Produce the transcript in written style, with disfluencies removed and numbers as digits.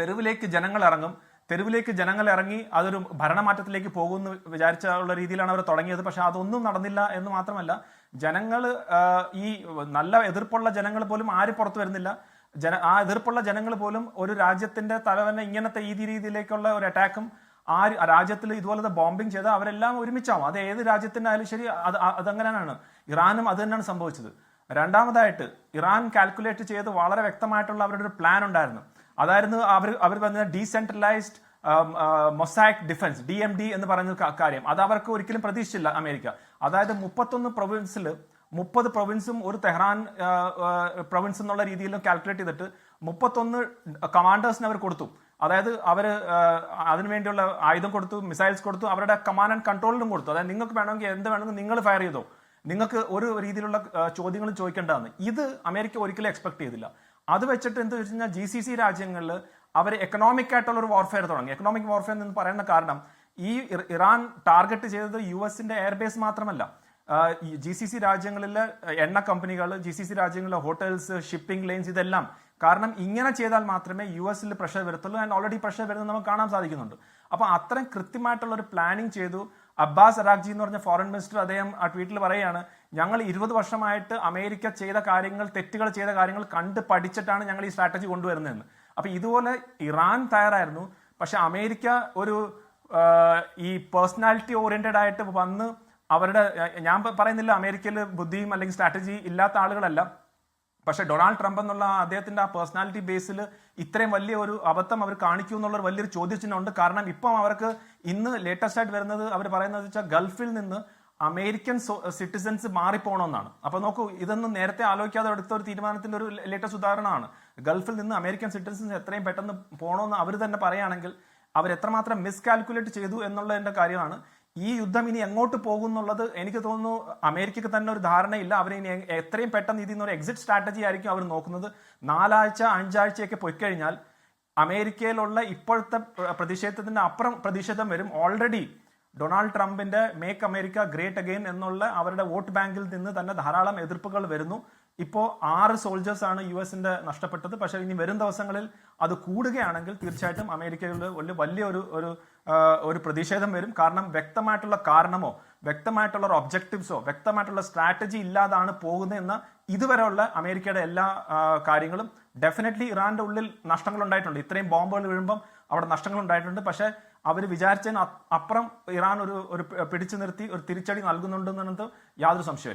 തെരുവിലേക്ക് ജനങ്ങൾ ഇറങ്ങി അതൊരു ഭരണമാറ്റത്തിലേക്ക് പോകുമെന്ന് വിചാരിച്ചുള്ള രീതിയിലാണ് അവർ തുടങ്ങിയത്. പക്ഷെ അതൊന്നും നടന്നില്ല എന്ന് മാത്രമല്ല, ജനങ്ങൾ ഈ നല്ല എതിർപ്പുള്ള ജനങ്ങൾ പോലും ആരും പുറത്തു വരുന്നില്ല. ആ എതിർപ്പുള്ള ജനങ്ങൾ പോലും ഒരു രാജ്യത്തിന്റെ തലവനെ ഇങ്ങനത്തെ ഈ രീതിയിലേക്കുള്ള ഒരു അറ്റാക്കും ആ രാജ്യത്തിൽ ഇതുപോലത്തെ ബോംബിങ് ചെയ്ത് അവരെല്ലാം ഒരുമിച്ചാവും. അത് ഏത് രാജ്യത്തിന്റെ ആയാലും ശരി, അതങ്ങനെയാണ്. ഇറാനും അത് തന്നെയാണ് സംഭവിച്ചത്. രണ്ടാമതായിട്ട് ഇറാൻ കാൽക്കുലേറ്റ് ചെയ്ത് വളരെ വ്യക്തമായിട്ടുള്ള അവരുടെ ഒരു പ്ലാൻ ഉണ്ടായിരുന്നു. അതായിരുന്നു അവർ പറഞ്ഞ ഡീസെൻട്രലൈസ്ഡ് മൊസാക് ഡിഫൻസ്, DMD എന്ന് പറയുന്ന കാര്യം. അത് അവർക്ക് ഒരിക്കലും പ്രതീക്ഷിച്ചില്ല അമേരിക്ക. അതായത് 31 പ്രൊവിൻസിൽ 30 പ്രൊവിൻസും ഒരു തെഹ്റാൻ പ്രൊവിൻസ് എന്നുള്ള രീതിയിൽ കാൽക്കുലേറ്റ് ചെയ്തിട്ട് 31 കമാൻഡേഴ്സിന് അവർ കൊടുത്തു. അതായത് അവർ അതിനുവേണ്ടിയുള്ള ആയുധം കൊടുത്തു, മിസൈൽസ് കൊടുത്തു, അവരുടെ കമാൻഡ് ആൻഡ് കൺട്രോളിലും കൊടുത്തു. അതായത് നിങ്ങൾക്ക് വേണമെങ്കിൽ എന്ത് വേണമെങ്കിൽ നിങ്ങൾ ഫയർ ചെയ്തോ, നിങ്ങൾക്ക് ഒരു രീതിയിലുള്ള ചോദ്യങ്ങളും ചോദിക്കേണ്ടതാണ്. ഇത് അമേരിക്ക ഒരിക്കലും എക്സ്പെക്ട് ചെയ്തില്ല. അത് വെച്ചിട്ട് എന്ത് വെച്ച് കഴിഞ്ഞാൽ GCC രാജ്യങ്ങളിൽ അവർ എക്കണോമിക് ആയിട്ടുള്ള ഒരു വാർഫെയർ തുടങ്ങി. എക്കണോമിക് വാർഫെയർ എന്ന് പറയുന്ന കാരണം ഈ ഇറാൻ ടാർഗറ്റ് ചെയ്തത് US-ന്റെ എയർബേസ് മാത്രമല്ല, GCC രാജ്യങ്ങളിലെ എണ്ണ കമ്പനികൾ, GCC രാജ്യങ്ങളിലെ ഹോട്ടൽസ്, ഷിപ്പിംഗ് ലൈൻസ്, ഇതെല്ലാം. കാരണം ഇങ്ങനെ ചെയ്താൽ മാത്രമേ US-ൽ പ്രഷർ വരത്തുള്ളൂ. ആൻഡ് ഓൾറെഡി പ്രഷർ വരുന്നത് നമുക്ക് കാണാൻ സാധിക്കുന്നുണ്ട്. അപ്പൊ അത്രയും കൃത്യമായിട്ടുള്ള ഒരു പ്ലാനിങ് ചെയ്തു. അബ്ബാസ് അറാഖ്ജി എന്ന് പറഞ്ഞ ഫോറിൻ മിനിസ്റ്റർ, അദ്ദേഹം ആ ട്വീറ്റിൽ പറയുകയാണ്, ഞങ്ങൾ 20 വർഷമായിട്ട് അമേരിക്ക ചെയ്ത കാര്യങ്ങൾ, തെറ്റുകൾ ചെയ്ത കാര്യങ്ങൾ കണ്ട് പഠിച്ചിട്ടാണ് ഞങ്ങൾ ഈ സ്ട്രാറ്റജി കൊണ്ടുവരുന്നതെന്ന്. അപ്പൊ ഇതുപോലെ ഇറാൻ തയ്യാറായിരുന്നു. പക്ഷെ അമേരിക്ക ഒരു ഈ പേഴ്സണാലിറ്റി ഓറിയന്റഡ് ആയിട്ട് വന്ന് അവരുടെ, ഞാൻ പറയുന്നില്ല അമേരിക്കയിൽ ബുദ്ധിയും അല്ലെങ്കിൽ സ്ട്രാറ്റജി ഇല്ലാത്ത ആളുകളല്ല, പക്ഷെ ഡൊണാൾഡ് ട്രംപ് എന്നുള്ള അദ്ദേഹത്തിന്റെ ആ പേഴ്സണാലിറ്റി ബേസിൽ ഇത്രയും വലിയ ഒരു അബദ്ധം അവർ കാണിക്കൂ എന്നുള്ളൊരു വലിയൊരു ചോദ്യചിഹ്നമുണ്ട്. കാരണം ഇപ്പം അവർക്ക് ഇന്ന് ലേറ്റസ്റ്റ് ആയിട്ട് വരുന്നത് അവർ പറയുന്നത് വെച്ചാൽ ഗൾഫിൽ നിന്ന് അമേരിക്കൻ സിറ്റിസൺസ് മാറിപ്പോണമെന്നാണ്. അപ്പൊ നോക്കൂ, ഇതൊന്നും നേരത്തെ ആലോചിക്കാതെ എടുത്ത ഒരു തീരുമാനത്തിന്റെ ഒരു ലേറ്റസ്റ്റ് ഉദാഹരണമാണ്. ഗൾഫിൽ നിന്ന് അമേരിക്കൻ സിറ്റിസൺസ് എത്രയും പെട്ടെന്ന് പോകണമെന്ന് അവർ തന്നെ പറയുകയാണെങ്കിൽ അവർ എത്രമാത്രം മിസ്കാൽക്കുലേറ്റ് ചെയ്തു എന്നുള്ളതിന്റെ കാര്യമാണ്. ഈ യുദ്ധം ഇനി എങ്ങോട്ട് പോകും എന്നുള്ളത് എനിക്ക് തോന്നുന്നു അമേരിക്കക്ക് തന്നെ ഒരു ധാരണയില്ല. അവർ ഇനി എത്രയും പെട്ടെന്ന് ഇതിൽ നിന്ന് ഒരു എക്സിറ്റ് സ്ട്രാറ്റജി ആയിരിക്കും അവർ നോക്കുന്നത്. 4 ആഴ്ച 5 ആഴ്ചയൊക്കെ പോയിക്കഴിഞ്ഞാൽ അമേരിക്കയിലുള്ള ഇപ്പോഴത്തെ പ്രതിഷേധത്തിന്റെ അപ്പുറം പ്രതിഷേധം വരും. ഓൾറെഡി ഡൊണാൾഡ് ട്രംപിന്റെ മേക്ക് അമേരിക്ക ഗ്രേറ്റ് അഗെയിൻ എന്നുള്ള അവരുടെ വോട്ട് ബാങ്കിൽ നിന്ന് തന്നെ ധാരാളം എതിർപ്പുകൾ വരുന്നു. ഇപ്പോൾ 6 സോൾജേഴ്സ് ആണ് US-ന്റെ നഷ്ടപ്പെട്ടത്. പക്ഷെ ഇനി വരും ദിവസങ്ങളിൽ അത് കൂടുകയാണെങ്കിൽ തീർച്ചയായിട്ടും അമേരിക്കയിൽ വലിയ ഒരു പ്രതിഷേധം വരും. കാരണം വ്യക്തമായിട്ടുള്ള കാരണമോ വ്യക്തമായിട്ടുള്ള ഒരു ഒബ്ജക്റ്റീവ്സോ വ്യക്തമായിട്ടുള്ള സ്ട്രാറ്റജി ഇല്ലാതാണ് പോകുന്നത് എന്ന ഇതുവരെയുള്ള അമേരിക്കയുടെ എല്ലാ കാര്യങ്ങളും. ഡെഫിനറ്റ്ലി ഇറാന്റെ ഉള്ളിൽ നഷ്ടങ്ങൾ ഉണ്ടായിട്ടുണ്ട്. ഇത്രയും ബോംബുകൾ വീഴുമ്പം അവിടെ നഷ്ടങ്ങൾ ഉണ്ടായിട്ടുണ്ട്. പക്ഷെ അവർ വിചാരിച്ചതിന് അപ്പുറം ഇറാൻ ഒരു പിടിച്ചു നിർത്തി ഒരു തിരിച്ചടി നൽകുന്നുണ്ടെന്നത് യാതൊരു സംശയമില്ല.